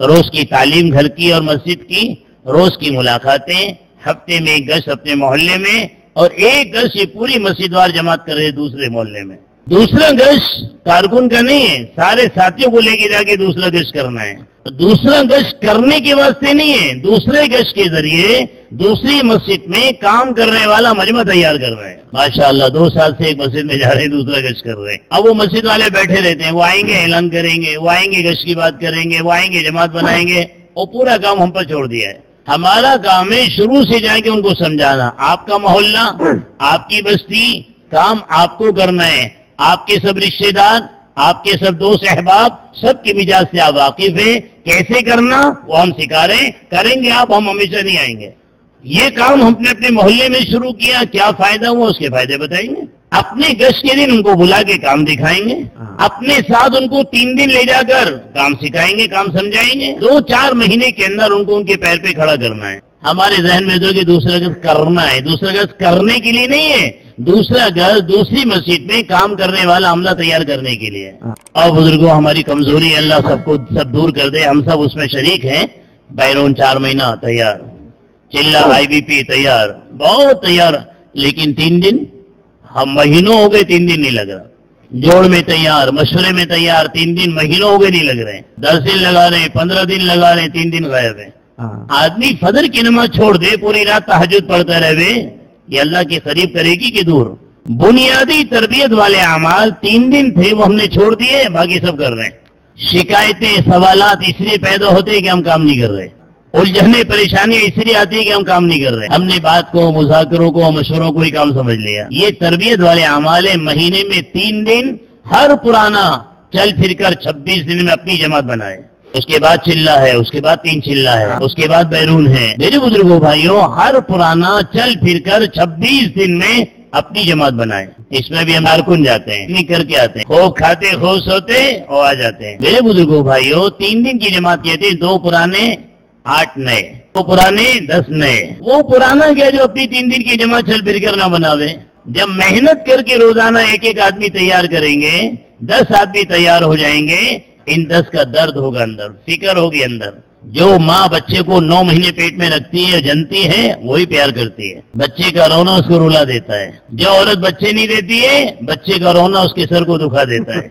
روز کی تعلیم گھر کی اور مسجد کی، روز کی ملاقاتیں، ہفتے میں ایک گشت اپنے محلے میں، اور ایک گشت یہ پوری مسجد وار جماعت کر رہے دوسرے محلے میں۔ دوسرا گشت کارکن کا نہیں ہے، سارے ساتھیوں کو لے کے جا کے دوسرا گشت کرنا ہے۔ دوسرا گشت کرنے کے واسطے نہیں ہے، دوسرے گشت کے ذریعے دوسری مسجد میں کام کرنے والا مجمع تیار کر رہے ہیں۔ ماشاءاللہ 2 سال سے ایک مسجد میں جا رہے ہیں، دوسرا گشت کر رہے ہیں۔ اب وہ مسجد والے بیٹھے رہتے ہیں، وہ آئیں گے اعلان کریں گے، وہ آئیں گے گشت کی بات کریں گے، وہ آئیں گے جماعت بنائیں گے، اور پورا کام ہم پر چھوڑ دیا ہے۔ ہمارا کام ہے شروع سے جا کے ان کو سمجھانا، آپ کا محلہ، آپ کی بستی، کام آپ کو کرنا ہے۔ آپ کے سب رشتے دار، آپ کے سب دوست احباب، سب کے مزاج سے آپ واقف ہیں، کیسے کرنا وہ ہم سکھا رہے ہیں۔ کریں گے آپ، ہم ہمیشہ نہیں آئیں گے۔ یہ کام ہم نے اپنے محلے میں شروع کیا، کیا فائدہ ہوا اس کے فائدے بتائیں گے۔ اپنے گشت کے دن ان کو بلا کے کام دکھائیں گے، اپنے ساتھ ان کو 3 دن لے جا کر کام سکھائیں گے، کام سمجھائیں گے۔ 2-4 مہینے کے اندر ان کو ان کے پیر پہ کھڑا کرنا ہے۔ ہمارے ذہن میں تو کہ دوسرا گشت کرنا ہے، دوسرا گشت کرنے کے لیے نہیں ہے، دوسرا گشت دوسری مسجد میں کام کرنے والا عملہ تیار کرنے کے لیے۔ اور بزرگوں، ہماری کمزوری اللہ سب دور کر دے، ہم سب اس میں شریک ہیں۔ بیرون 4 مہینہ تیار، چلہ آئی بی پی تیار، بہت تیار، لیکن 3 دن، ہم مہینوں ہو گئے 3 دن نہیں لگ رہا۔ جوڑ میں تیار، مشورے میں تیار، 3 دن، مہینوں ہو گئے نہیں لگ رہے۔ 10 دن لگا رہے ہیں، 15 دن لگا رہے ہیں، 3 دن غائب ہے۔ آدمی فجر کی نماز چھوڑ دے، پوری رات تہجد پڑھتا رہے، یہ اللہ کے قریب کرے گی کہ دور؟ بنیادی تربیت والے اعمال 3 دن تھے، وہ ہم نے چھوڑ دیے، باقی سب کر رہے ہیں۔ شکایتیں، سوالات اس لیے پیدا ہوتے ہیں کہ ہم کام نہیں کر رہے، الجھنے پریشانیاں اس لیے آتی ہے کہ ہم کام نہیں کر رہے۔ ہم نے بات کو، مذاکروں کو، مشوروں کو ہی کام سمجھ لیا۔ یہ تربیت والے اعمال ہیں، مہینے میں 3 دن ہر پرانا چل پھر کر 26 دن میں اپنی جماعت بنائے۔ اس کے بعد چلہ ہے، اس کے بعد 3 چلہ ہے، اس کے بعد بیرون ہے۔ میرے بزرگوں بھائیوں، ہر پرانا چل پھر کر 26 دن میں اپنی جماعت بنائے۔ اس میں بھی ہم کارکن جاتے ہیں، نہیں کر کے آتے ہیں، خوب کھاتے خوب سوتے اور آ جاتے ہیں۔ میرے بزرگوں بھائیوں، 3 دن کی جماعت کہتے ہیں، 2 پرانے 8 نئے، 2 پرانے 10 نئے۔ وہ پرانا کیا جو اپنی 3 دن کی جماعت چل پھر کر نہ بناوے؟ جب محنت کر کے روزانہ ایک آدمی تیار کریں گے، 10 آدمی تیار ہو جائیں گے، ان 10 کا درد ہوگا اندر، فکر ہوگی اندر۔ جو ماں بچے کو 9 مہینے پیٹ میں رکھتی ہے، جنتی ہے، وہی پیار کرتی ہے۔ بچے کا رونا اس کو رلا دیتا ہے۔ جو عورت بچے نہیں دیتی ہے، بچے کا رونا اس کے سر کو دکھا دیتا ہے۔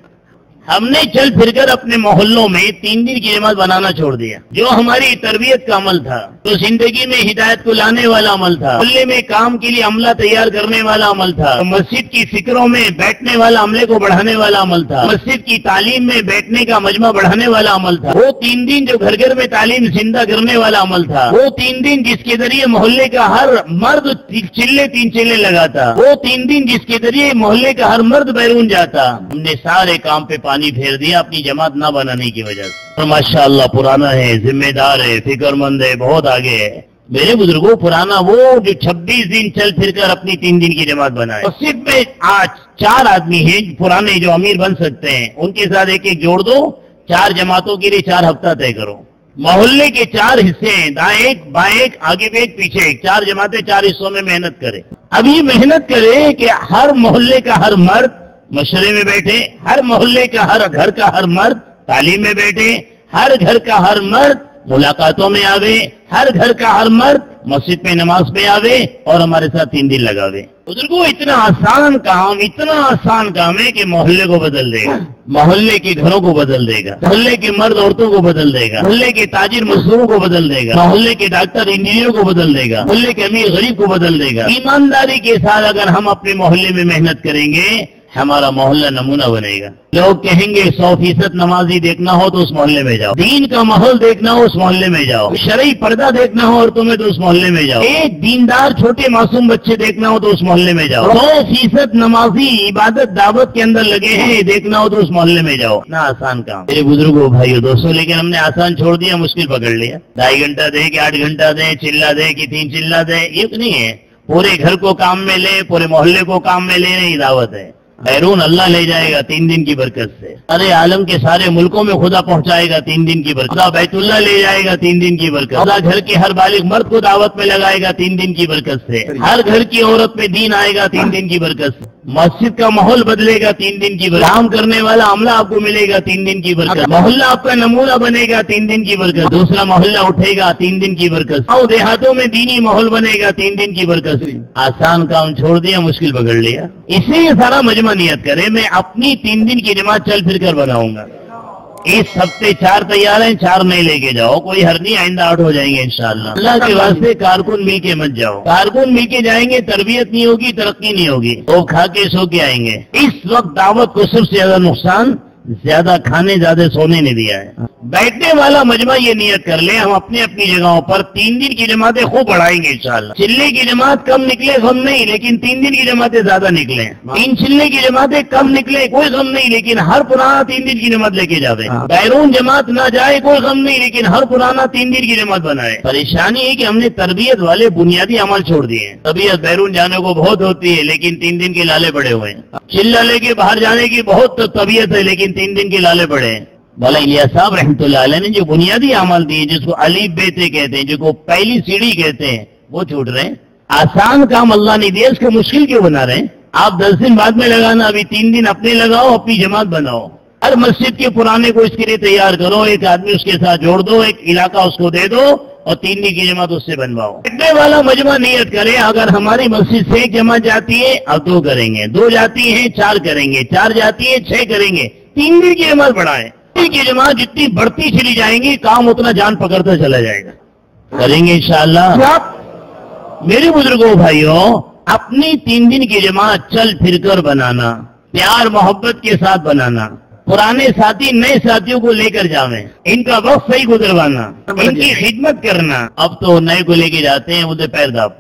ہم نے چل پھر کر اپنے محلوں میں 3 دن کی جماعت بنانا چھوڑ دیا، جو ہماری تربیت کا عمل تھا، جو زندگی میں ہدایت کو لانے والا عمل تھا، محلے میں کام کے لیے عملہ تیار کرنے والا عمل تھا، مسجد کی فکروں میں بیٹھنے والا عملے کو بڑھانے والا عمل تھا، مسجد کی تعلیم میں بیٹھنے کا مجمع بڑھانے والا عمل تھا، وہ 3 دن جو گھر گھر میں تعلیم زندہ کرنے والا عمل تھا، وہ 3 دن جس کے ذریعے محلے کا ہر مرد 3 چلے لگاتا، وہ 3 دن جس کے ذریعے محلے کا ہر مرد بیرون جاتا۔ ہم نے سارے کام پہ پانی پھیر دیا اپنی جماعت نہ بنانے کی وجہ سے۔ ماشاءاللہ پرانا ہے، ذمہ دار ہے، فکر مند ہے، بہت آگے ہے۔ میرے بزرگوں، پرانا وہ جو 26 دن چل پھر کر اپنی 3 دن کی جماعت بنائے۔ اور صرف میں آج 4 آدمی ہیں پرانے جو امیر بن سکتے ہیں، ان کے ساتھ ایک جوڑ دو، 4 جماعتوں کے لیے 4 ہفتہ طے کرو۔ محلے کے 4 حصے ہیں، دائیں ایک، بائیں ایک، آگے بھی ایک، پیچھے ایک، 4 جماعتیں 4 حصوں میں محنت کرے۔ اب یہ محنت کرے کہ ہر محلے کا ہر مرد مشورے میں بیٹھے، ہر محلے کا ہر گھر کا ہر مرد تعلیم میں بیٹھے، ہر گھر کا ہر مرد ملاقاتوں میں آوے، ہر گھر کا ہر مرد مسجد میں نماز پہ آوے اور ہمارے ساتھ 3 دن لگاوے۔ بزرگوں، اتنا آسان کام ہے کہ محلے کو بدل دے گا، محلے کے گھروں کو بدل دے گا، محلے کے مرد عورتوں کو بدل دے گا، محلے کے تاجر مزدوروں کو بدل دے گا، محلے کے ڈاکٹر انجینئر کو بدل دے گا، محلے کے امیر غریب کو بدل دے گا۔ ایمانداری کے ساتھ اگر ہم اپنے محلے میں محنت کریں گے، ہمارا محلہ نمونہ بنے گا۔ لوگ کہیں گے 100% نمازی دیکھنا ہو تو اس محلے میں جاؤ، دین کا ماحول دیکھنا ہو اس محلے میں جاؤ، شرعی پردہ دیکھنا ہو عورتوں میں تو اس محلے میں جاؤ، ایک دیندار چھوٹے معصوم بچے دیکھنا ہو تو اس محلے میں جاؤ، 100% نمازی عبادت دعوت کے اندر لگے ہیں دیکھنا ہو تو اس محلے میں جاؤ۔ اتنا آسان کام میرے بزرگوں بھائیو دوستوں، لیکن ہم نے آسان چھوڑ دیا، مشکل پکڑ لیا۔ 2.5 گھنٹہ دے کہ 8 گھنٹہ دے، چلہ دے کہ 3 چلہ دے، یہ تو نہیں ہے۔ پورے گھر کو کام میں لے، پورے محلے کو کام میں لینے کی دعوت ہے۔ بیرون اللہ لے جائے گا 3 دن کی برکت سے، سارے عالم کے سارے ملکوں میں خدا پہنچائے گا 3 دن کی برکت، خدا بیت اللہ لے جائے گا 3 دن کی برکت، خدا گھر کے ہر بالغ مرد کو دعوت میں لگائے گا 3 دن کی برکت سے، ہر گھر کی عورت میں دین آئے گا 3 دن کی برکت سے۔ مسجد کا ماحول بدلے گا 3 دن کی برکت، کام کرنے والا عملہ آپ کو ملے گا 3 دن کی برکت، محلہ آپ کا نمونہ بنے گا 3 دن کی برکت، دوسرا محلہ اٹھے گا 3 دن کی برکت، اور دیہاتوں میں دینی ماحول بنے گا 3 دن کی برکت۔ آسان کام چھوڑ دیا، مشکل پکڑ لیا۔ اسی لیے سارا مجمع نیت کرے میں اپنی 3 دن کی جماعت چل پھر کر بناؤں گا۔ اس ہفتے 4 تیار ہیں، 4 نہیں لے کے جاؤ، کوئی حرج نہیں، آئندہ 8 ہو جائیں گے انشاءاللہ۔ اللہ کے واسطے کارکن مل کے مت جاؤ، کارکن مل کے جائیں گے تربیت نہیں ہوگی، ترقی نہیں ہوگی، وہ کھا کے سو کے آئیں گے۔ اس وقت دعوت کو سب سے زیادہ نقصان زیادہ کھانے زیادہ سونے نے دیا ہے۔ بیٹھنے والا مجمع یہ نیت کر لے ہم اپنی اپنی جگہوں پر 3 دن کی جماعتیں خوب بڑھائیں گے انشاءاللہ۔ چلے کی جماعت کم نکلے غم نہیں، لیکن 3 دن کی جماعتیں زیادہ نکلیں۔ 3 چلے کی جماعتیں کم نکلے کوئی غم نہیں، لیکن ہر پرانا 3 دن کی جماعت لے کے جاوے۔ بیرون جماعت نہ جائے کوئی غم نہیں، لیکن ہر پرانا 3 دن کی جماعت بنائے۔ پریشانی ہے کہ ہم نے تربیت والے بنیادی عمل چھوڑ دیے ہیں۔ طبیعت بیرون جانے کو بہت ہوتی ہے، لیکن 3 دن کے لالے پڑے ہوئے ہیں۔ چلہ لے کے باہر جانے کی بہت طبیعت ہے، لیکن 3 دن کے لالے پڑے ہیں۔ مولا الیاس صاحب رحمۃ اللہ علیہ نے جو بنیادی عمل دیے، جس کو الف بیتے کہتے ہیں، جس کو پہلی سیڑھی کہتے ہیں، وہ چھوٹ رہے ہیں۔ آسان کام اللہ نے دیا، اس کو مشکل کیوں بنا رہے ہیں؟ آپ 10 دن بعد میں لگانا، ابھی 3 دن اپنے لگاؤ، اپنی جماعت بناؤ۔ ہر مسجد کے پرانے کو اس کے لیے تیار کرو، ایک آدمی اس کے ساتھ جوڑ دو، ایک علاقہ اس کو دے دو، اور 3 دن کی جماعت اس سے بنواؤ۔ بیٹھنے والا مجمع نیت کرے اگر ہماری مسجد سے 1 جماعت جاتی ہے اب 2 کریں گے، 2 جاتی ہیں 4 کریں گے، 4 جاتی ہے 6 کریں گے، 3 دن کی جماعت بڑھائیں۔ کی جماعت جتنی بڑھتی چلی جائیں گی کام اتنا جان پکڑتا چلا جائے گا۔ کریں گے انشاءاللہ۔ میرے بزرگوں بھائیوں، اپنی 3 دن کی جماعت چل پھر کر بنانا، پیار محبت کے ساتھ بنانا، پرانے ساتھی نئے ساتھیوں کو لے کر جاویں، ان کا وقت صحیح گزروانا، ان کی خدمت کرنا۔ اب تو نئے کو لے کے جاتے ہیں ادھر پیر داب۔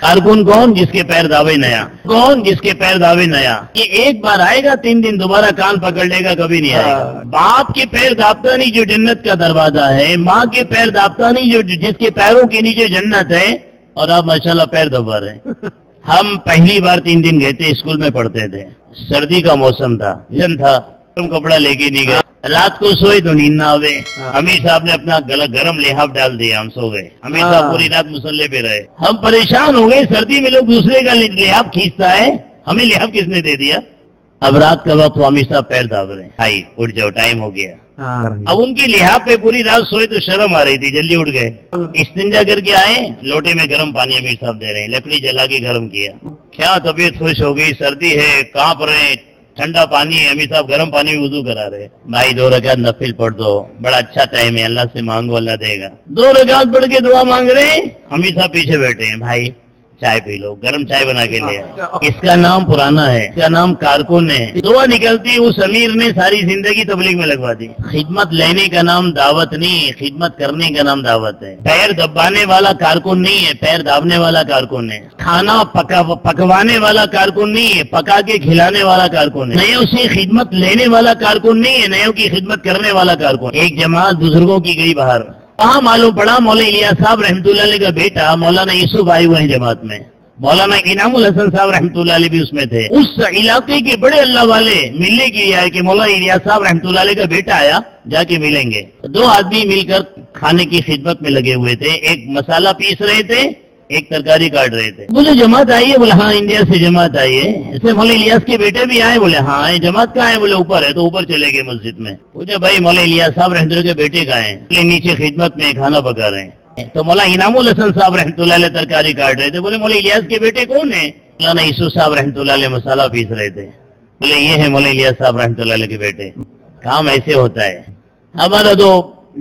کارکن کون؟ جس کے پیر داوے نیا۔ کون؟ جس کے پیر داوے نیا۔ یہ ایک بار آئے گا 3 دن، دوبارہ کان پکڑ لے گا، کبھی نہیں آئے گا۔ باپ کے پیر دابتا نہیں جو جنت کا دروازہ ہے، ماں کے پیر دابتا نہیں جو جس کے پیروں کے نیچے جنت ہے، اور آپ ماشاءاللہ پیر دبا رہے ہیں۔ ہم پہلی بار 3 دن گئے تھے، اسکول میں پڑھتے تھے، سردی کا موسم تھا، جن تھا، ہم کپڑا لے کے نہیں گئے، رات کو سوئے تو نیند نہ آوے، امیر صاحب نے اپنا گرم لحاف ڈال دیا، ہم سو گئے، امیر صاحب پوری رات مسلح پہ رہے، ہم پریشان ہو گئے، سردی میں لوگ دوسرے کا لحاف کھینچتا ہے، ہمیں لحاف کس نے دے دیا؟ اب رات کا وقت امیر صاحب پیر داب رہے ہیں، آئی اٹھ جاؤ ٹائم ہو گیا۔ اب ان کی لحاف پہ پوری رات سوئے تو شرم آ رہی تھی، جلدی اٹھ گئے، استنجا کر کے آئے، لوٹے میں گرم پانی امیر صاحب دے رہے ہیں، لکڑی جلا کے گرم کیا، کیا طبیعت خوش ہو گئی، سردی ہے، کانپ رہے ہیں، ٹھنڈا پانی ہے، امیر صاحب گرم پانی میں وضو کرا رہے ہیں، بھائی 2 رکعت نفل پڑھ دو، بڑا اچھا ٹائم ہے، اللہ سے مانگو اللہ دے گا۔ 2 رکعت پڑھ کے دعا مانگ رہے ہیں، امیر صاحب پیچھے بیٹھے ہیں، بھائی چائے پی لو، گرم چائے بنا کے لے۔ اس کا نام پرانا ہے، اس کا نام کارکن ہے۔ دعا نکلتی اس امیر نے ساری زندگی تبلیغ میں لگوا دی۔ خدمت لینے کا نام دعوت نہیں، خدمت کرنے کا نام دعوت ہے۔ پیر دبانے والا کارکن نہیں ہے، پیر دابنے والا کارکن ہے۔ کھانا پکوانے والا کارکن نہیں ہے، پکا کے کھلانے والا کارکن ہے۔ نیوں سے خدمت لینے والا کارکن نہیں ہے، نیوں کی خدمت کرنے والا کارکن۔ ایک جماعت بزرگوں کی گئی باہر، وہاں معلوم پڑا مولا الیاس صاحب رحمۃ اللہ علیہ کا بیٹا مولانا یوسف آئے ہوئے ہیں جماعت میں، مولانا انعام الحسن صاحب رحمۃ اللہ علیہ بھی اس میں تھے۔ اس علاقے کے بڑے اللہ والے ملنے کے لیے آئے کہ مولانا الیاس صاحب رحمۃ اللہ علیہ کا بیٹا آیا، جا کے ملیں گے۔ 2 آدمی مل کر کھانے کی خدمت میں لگے ہوئے تھے، ایک مسالہ پیس رہے تھے، ایک ترکاری کاٹ رہے تھے۔ بولے جماعت آئی ہے؟ بولے ہاں انڈیا سے جماعت آئی ہے۔ ایسے مولا الیاس کے بیٹے بھی آئے؟ بولے ہاں آئے۔ جماعت کہاں ہے؟ بولے اوپر ہے۔ تو اوپر چلے گئے مسجد میں، پوچھا بھائی مولا الیاس صاحب رحمۃ اللہ کے بیٹے کہاں ہیں؟ بولے نیچے خدمت میں کھانا پکا رہے ہیں۔ تو مولا انعام الحسن صاحب رحمۃ اللہ علیہ ترکاری کاٹ رہے تھے۔ بولے مولا الیاس کے بیٹے کون ہیں؟ مولانا یوسف صاحب رحمۃ اللہ علیہ مسالہ پیس رہے تھے۔ بولے یہ ہے مولا الیاس صاحب رحمۃ اللہ علیہ کے بیٹے۔ کام ایسے ہوتا ہے، ہمارا تو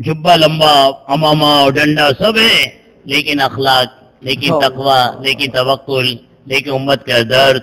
جبہ لمبا، امامہ اور ڈنڈا سب ہے، لیکن اخلاق، لیکن تقوی، لیکن توکل، لیکن امت کا درد،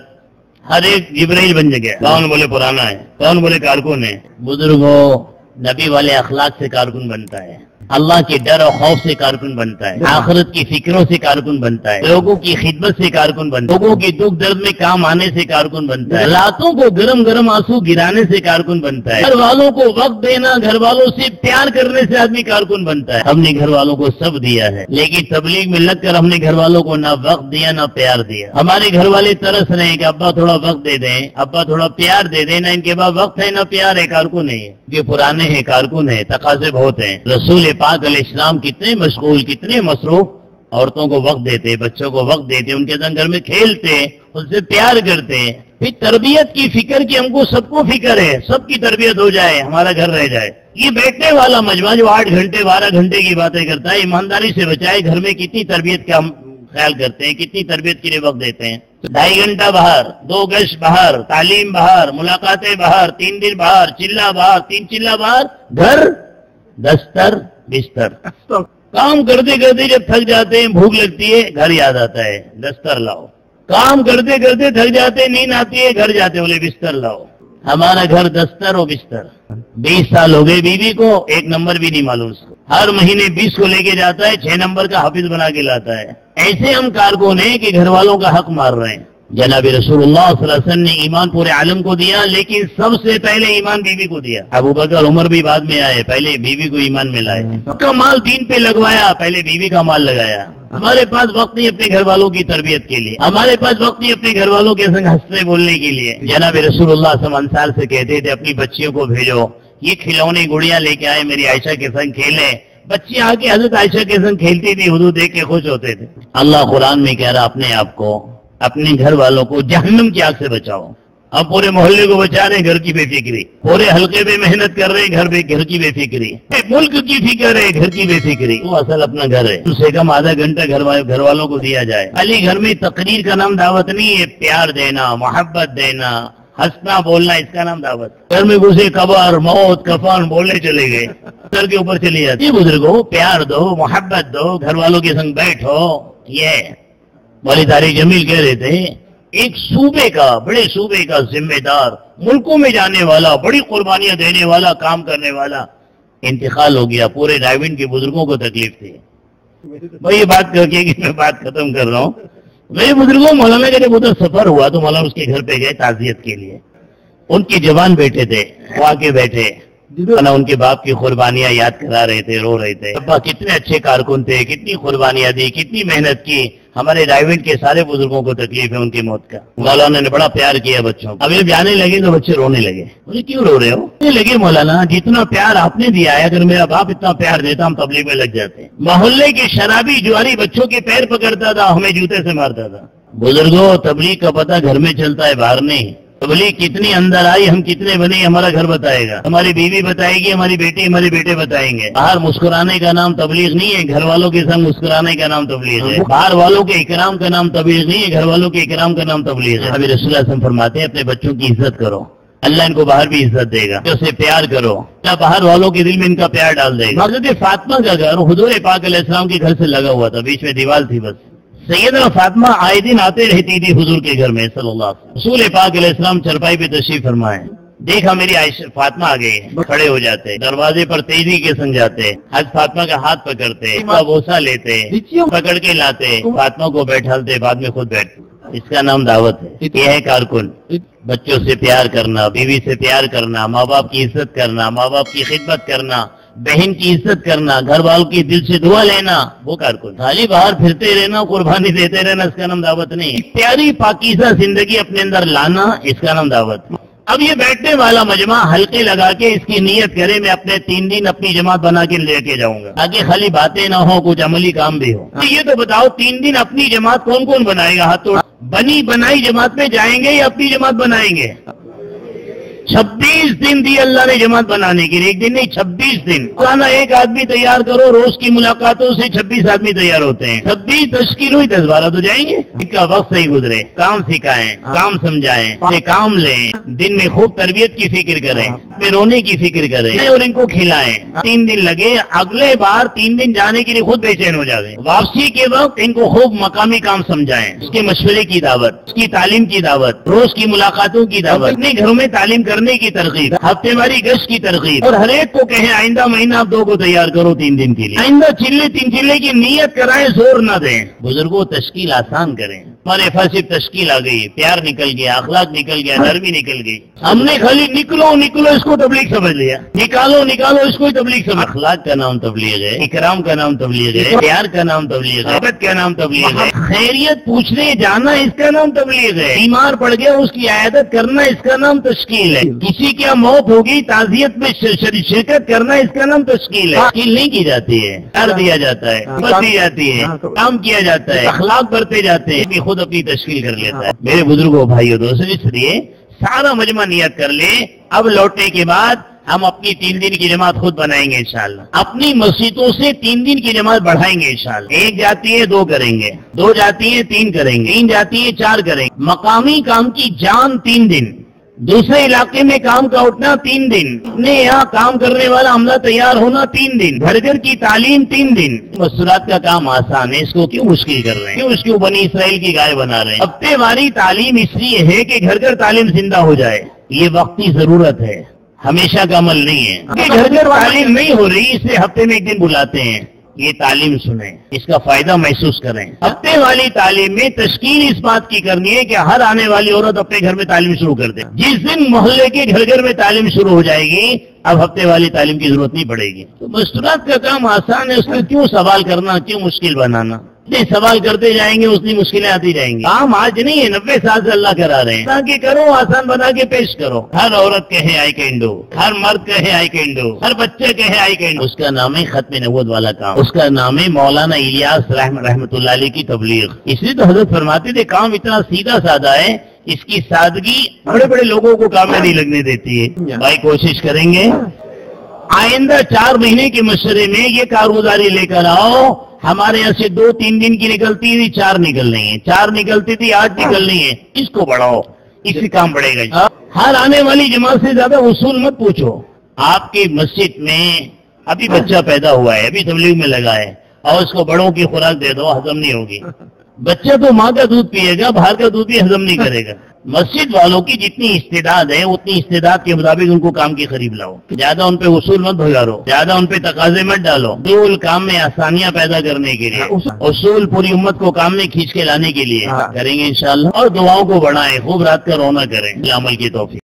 ہر ایک جبرائیل بن گیا۔ کون بولے پرانا ہے، کون بولے کارکن ہے۔ بزرگوں، نبی والے اخلاق سے کارکن بنتا ہے، اللہ کے ڈر اور خوف سے کارکن بنتا ہے، آخرت کی فکروں سے کارکن بنتا ہے، لوگوں کی خدمت سے کارکن بنتا ہے، لوگوں کی دکھ درد میں کام آنے سے کارکن بنتا ہے، راتوں کو گرم گرم آنسو گرانے سے کارکن بنتا ہے، گھر والوں کو وقت دینا، گھر والوں سے پیار کرنے سے آدمی کارکن بنتا ہے۔ ہم نے گھر والوں کو سب دیا ہے، لیکن تبلیغ میں لگ کر ہم نے گھر والوں کو نہ وقت دیا نہ پیار دیا۔ ہمارے گھر والے ترس رہے ہیں کہ ابا تھوڑا وقت دے دیں، ابا تھوڑا پیار دے دیں، نہ ان کے پاس وقت ہے نہ پیار ہے، کارکن نہیں ہے۔ یہ پرانے ہیں، کارکن ہیں، تقاضے بہت ہیں۔ رسول پاک علیہ السلام کتنے مشغول، کتنے مصروف، عورتوں کو وقت دیتے، بچوں کو وقت دیتے، ان کے ساتھ گھر میں کھیلتے، ان سے پیار کرتے. پھر تربیت کی فکر کی ہم کو سب کو فکر ہے، سب کی تربیت ہو جائے، ہمارا گھر رہ جائے. یہ بیٹھنے والا مجمع جو 8 گھنٹے 12 گھنٹے کی باتیں کرتا ہے، ایمانداری سے بچائے گھر میں کتنی تربیت کا ہم خیال کرتے ہیں، کتنی تربیت کے لیے وقت دیتے ہیں. 2.5 گھنٹہ باہر، 2 گشت باہر، تعلیم باہر، ملاقاتیں باہر، 3 دن باہر، چلہ باہر، 3 چلہ باہر، گھر دستر بستر. کام کرتے کرتے جب تھک جاتے ہیں، بھوک لگتی ہے، گھر یاد آتا ہے، دستر لاؤ. کام کرتے کرتے تھک جاتے، نیند آتی ہے، گھر جاتے بولے بستر لاؤ. ہمارا گھر دستر و بستر. 20 سال ہو گئے بیوی کو، 1 نمبر بھی نہیں معلوم اس کو. ہر مہینے 20 کو لے کے جاتا ہے، 6 نمبر کا حافظ بنا کے لاتا ہے. ایسے ہم کارکن ہیں کہ گھر والوں کا حق مار رہے ہیں. جناب رسول اللہ صلی اللہ علیہ وسلم نے ایمان پورے عالم کو دیا، لیکن سب سے پہلے ایمان بیوی کو دیا. ابو بکر عمر بھی بعد میں آئے، پہلے بیوی کو ایمان میں لائے. کا مال دین پہ لگوایا، پہلے بیوی کا مال لگایا. ہمارے پاس وقت نہیں اپنے گھر والوں کی تربیت کے لیے، ہمارے پاس وقت نہیں اپنے گھر والوں کے سنگ ہنسنے بولنے کے لیے. جناب رسول اللہ صلی اللہ علیہ وسلم انصار سے کہتے تھے اپنی بچیوں کو بھیجو، یہ کھلونے گڑیاں لے کے آئے، میری عائشہ کے سنگ کھیلے. بچی آ کے حضرت عائشہ کے سنگ کھیلتی تھی، حضور دیکھ کے خوش ہوتے تھے. اللہ قرآن میں کہہ رہا اپنے آپ کو، اپنے گھر والوں کو جہنم کی آگ سے بچاؤ. اب پورے محلے کو بچا رہے ہیں، گھر کی بے فکری. پورے حلقے پہ محنت کر رہے ہیں، گھر کی بے فکری. ملک کی فکر ہے، گھر کی بے فکری. وہ اصل اپنا گھر ہے. کم سے کم آدھا گھنٹہ گھر والوں کو دیا جائے. خالی گھر میں تقریر کا نام دعوت نہیں ہے، پیار دینا، محبت دینا، ہنسنا بولنا، اس کا نام دعوت. گھر میں گھسے قبر موت کفن بولنے چلے گئے، سر کے اوپر چلی جاتی ہے. بزرگوں پیار دو، محبت دو، گھر والوں کے سنگ بیٹھو. یہ والد طارق جمیل کہہ رہے تھے ایک صوبے کا، بڑے صوبے کا ذمہ دار، ملکوں میں جانے والا، بڑی قربانیاں دینے والا، کام کرنے والا انتقال ہو گیا. پورے رائیونڈ کے بزرگوں کو تکلیف تھی. میں یہ بات کر کے کہ میں بات ختم کر رہا ہوں. میرے بزرگوں مولانا کا جب ادھر سفر ہوا تو مولانا اس کے گھر پہ گئے تعزیت کے لیے. ان کے جوان بیٹے تھے، وہ آ کے بیٹھے، ان کے باپ کی قربانیاں یاد کرا رہے تھے، رو رہے تھے. ابا کتنے اچھے کارکن تھے، کتنی قربانیاں دی، کتنی محنت کی. ہمارے رائیونڈ کے سارے بزرگوں کو تکلیف ہے ان کی موت کا. مولانا نے بڑا پیار کیا بچوں کو. اب یہ جانے لگے تو بچے رونے لگے. بولے کیوں رو رہے ہو؟ لگے مولانا جتنا پیار آپ نے دیا ہے، اگر میرا باپ اتنا پیار دیتا ہم تبلیغ میں لگ جاتے. محلے کے شرابی جواری بچوں کے پیر پکڑتا تھا، ہمیں جوتے سے مارتا تھا. بزرگوں تبلیغ کا پتہ گھر میں چلتا ہے، باہر نہیں. تبلیغ کتنی اندر آئی، ہم کتنے بنے، ہمارا گھر بتائے گا، ہماری بیوی بتائے گی، ہماری بیٹی ہمارے بیٹے بتائیں گے. باہر مسکرانے کا نام تبلیغ نہیں ہے، گھر والوں کے ساتھ مسکرانے کا نام تبلیغ ہے. باہر والوں کے اکرام کا نام تبلیغ نہیں ہے، گھر والوں کے اکرام کا نام تبلیغ ہے. ابھی رسول اللہ صلی اللہ علیہ وسلم فرماتے ہیں اپنے بچوں کی عزت کرو، اللہ ان کو باہر بھی عزت دے گا. اسے پیار کرو، اللہ باہر والوں کے دل میں ان کا پیار ڈال دے گا. حضرت فاطمہ کا گھر حضور پاک علیہ السلام کے گھر سے لگا ہوا تھا، بیچ میں دیوار تھی. بس سیدنا فاطمہ آئے دن آتے رہتی تھی حضور کے گھر میں صلی اللہ علیہ وسلم. رسول پاک علیہ السلام چرپائی پہ تشریف فرمائے، دیکھا میری عائشہ فاطمہ آ گئی، کھڑے ہو جاتے، دروازے پر تیزی کے سنگ جاتے، حضرت فاطمہ کا ہاتھ پکڑتے، بوسہ لیتے، پکڑ کے لاتے، فاطمہ کو بیٹھالتے، بعد میں خود بیٹھتے. اس کا نام دعوت ہے. یہ ہے کارکن. بچوں سے پیار کرنا، بیوی سے پیار کرنا، ماں باپ کی عزت کرنا، ماں باپ کی خدمت کرنا، بہن کی عزت کرنا، گھر والوں کی دل سے دعا لینا، وہ کارکن. خالی باہر پھرتے رہنا، قربانی دیتے رہنا، اس کا نام دعوت نہیں. پیاری پاکیزہ زندگی اپنے اندر لانا، اس کا نام دعوت. اب یہ بیٹھنے والا مجمع حلقے لگا کے اس کی نیت کرے میں اپنے 3 دن اپنی جماعت بنا کے لے کے جاؤں گا، تاکہ خالی باتیں نہ ہو، کچھ عملی کام بھی ہو. یہ تو بتاؤ 3 دن اپنی جماعت کون کون بنائے گا؟ ہاتھ توڑ. بنی بنائی جماعت میں جائیں گے یا اپنی جماعت بنائیں گے؟ 26 دن دی اللہ نے جماعت بنانے کے لیے، 1 دن نہیں، 26 دن. روزانہ 1 آدمی تیار کرو، روز کی ملاقاتوں سے 26 آدمی تیار ہوتے ہیں. 26 تشکیل ہوئی، 10-12 تو جائیں گے. ان کا وقت صحیح گزرے، کام سکھائیں، کام سمجھائیں، کام لیں، دن میں خوب تربیت کی فکر کریں، میں رونے کی فکر کریں اور ان کو کھلائیں. 3 دن لگے، اگلے بار 3 دن جانے کے لیے خود بے چین ہو جائے. واپسی کے وقت ان کو خوب مقامی کام سمجھائیں، اس کے مشورے کی دعوت، اس کی تعلیم کی دعوت، روز کی ملاقاتوں کی دعوت، اپنے گھروں میں تعلیم کرنے کی ترغیب، ہفتے واری گشت کی ترغیب، اور ہر ایک کو کہیں آئندہ مہینہ آپ 2 کو تیار کرو 3 دن کے لیے. آئندہ چلے 3 چلے کی نیت کرائیں، زور نہ دیں. بزرگوں تشکیل آسان کریں. صرف تشکیل آ گئی، پیار نکل گیا، اخلاق نکل گیا، نرمی نکل گئی. ہم نے خالی نکلو نکلو اس کو تبلیغ سمجھ لیا، نکالو نکالو اس کو تبلیغ سمجھ. اخلاق کا نام تبلیغ ہے، اکرام کا نام تبلیغ ہے، پیار کا نام تبلیغ ہے، محبت کا نام تبلیغ ہے، خیریت پوچھنے جانا اس کا نام تبلیغ ہے، بیمار پڑ گیا اس کی عیادت کرنا اس کا نام تشکیل ہے، کسی کی موت ہوگی تعزیت میں شرکت کرنا اس کا نام تشکیل ہے. تشکیل نہیں کی جاتی ہے، کر دیا جاتا ہے، بس دی جاتی ہے، کام کیا جاتا ہے، اخلاق برتے جاتے ہیں، خود اپنی تشکیل کر لیتا ہے. میرے بزرگوں بھائیوں دوستوں، اس لیے سارا مجمع نیت کر لے. اب لوٹنے کے بعد ہم اپنی 3 دن کی جماعت خود بنائیں گے انشاءاللہ. اپنی مسجدوں سے 3 دن کی جماعت بڑھائیں گے انشاءاللہ. 1 جاتی ہے 2 کریں گے، 2 جاتی ہے 3 کریں گے، 3 جاتی ہے 4 کریں گے. مقامی کام کی جان 3 دن، دوسرے علاقے میں کام کا اٹھنا 3 دن، اپنے یہاں کام کرنے والا عملہ تیار ہونا 3 دن، گھر گھر کی تعلیم 3 دن. مسورات کا کام آسان ہے، اس کو کیوں مشکل کر رہے ہیں؟ کیوں اس کو بنی اسرائیل کی گائے بنا رہے ہیں؟ ہفتے واری تعلیم اس لیے ہے کہ گھر گھر تعلیم زندہ ہو جائے. یہ وقتی ضرورت ہے، ہمیشہ کا عمل نہیں ہے. گھر گھر تعلیم نہیں ہو رہی، اس لیے ہفتے میں 1 دن بلاتے ہیں. یہ تعلیم سنیں، اس کا فائدہ محسوس کریں. ہفتے والی تعلیم میں تشکیل اس بات کی کرنی ہے کہ ہر آنے والی عورت اپنے گھر میں تعلیم شروع کر دے. جس دن محلے کے گھر گھر میں تعلیم شروع ہو جائے گی، اب ہفتے والی تعلیم کی ضرورت نہیں پڑے گی. تو مستورات کا کام آسان ہے، اس میں کیوں سوال کرنا، کیوں مشکل بنانا؟ سوال کرتے جائیں گے اتنی مشکلیں آتی جائیں گی. کام آج نہیں ہے، 90 سال سے اللہ کرا رہے ہیں. تاکہ کرو، آسان بنا کے پیش کرو. ہر عورت کہے آئی کین ڈو، ہر مرد کہے آئی کین ڈو، ہر بچے کہے آئی کین ڈو. اس کا نام ہے ختم نبوت والا کام، اس کا نام ہے مولانا الیاس رحمت اللہ علیہ کی تبلیغ. اس لیے تو حضرت فرماتے تھے کام اتنا سیدھا سادہ ہے، اس کی سادگی بڑے بڑے لوگوں کو کام میں نہیں لگنے دیتی ہے. بھائی کوشش کریں گے آئندہ 4 مہینے کے مشورے میں یہ کارگزاری لے کر آؤ. ہمارے یہاں سے 2-3 دن کی نکلتی تھی، 4 نکل رہی ہیں، 4 نکلتی تھی 8 نکل رہی ہیں. اس کو بڑھاؤ، اس سے کام بڑھے گا. ہر آنے والی جماعت سے زیادہ اصول مت پوچھو. آپ کی مسجد میں ابھی بچہ پیدا ہوا ہے، ابھی تبلیغ میں لگا ہے، اور اس کو بڑوں کی خوراک دے دو، ہضم نہیں ہوگی. بچہ تو ماں کا دودھ پیے گا، باہر کا دودھ بھی ہضم نہیں کرے گا. مسجد والوں کی جتنی استعداد ہے اتنی استعداد کے مطابق ان کو کام کے قریب لاؤ. زیادہ ان پہ اصول مت بھگارو، زیادہ ان پہ تقاضے مت ڈالو. اصول کام میں آسانیاں پیدا کرنے کے لیے، اصول پوری امت کو کام میں کھینچ کے لانے کے لیے کریں گے انشاءاللہ. اور دعاؤں کو بڑھائیں، خوب رات کا رونا کریں. عمل کی توفیق.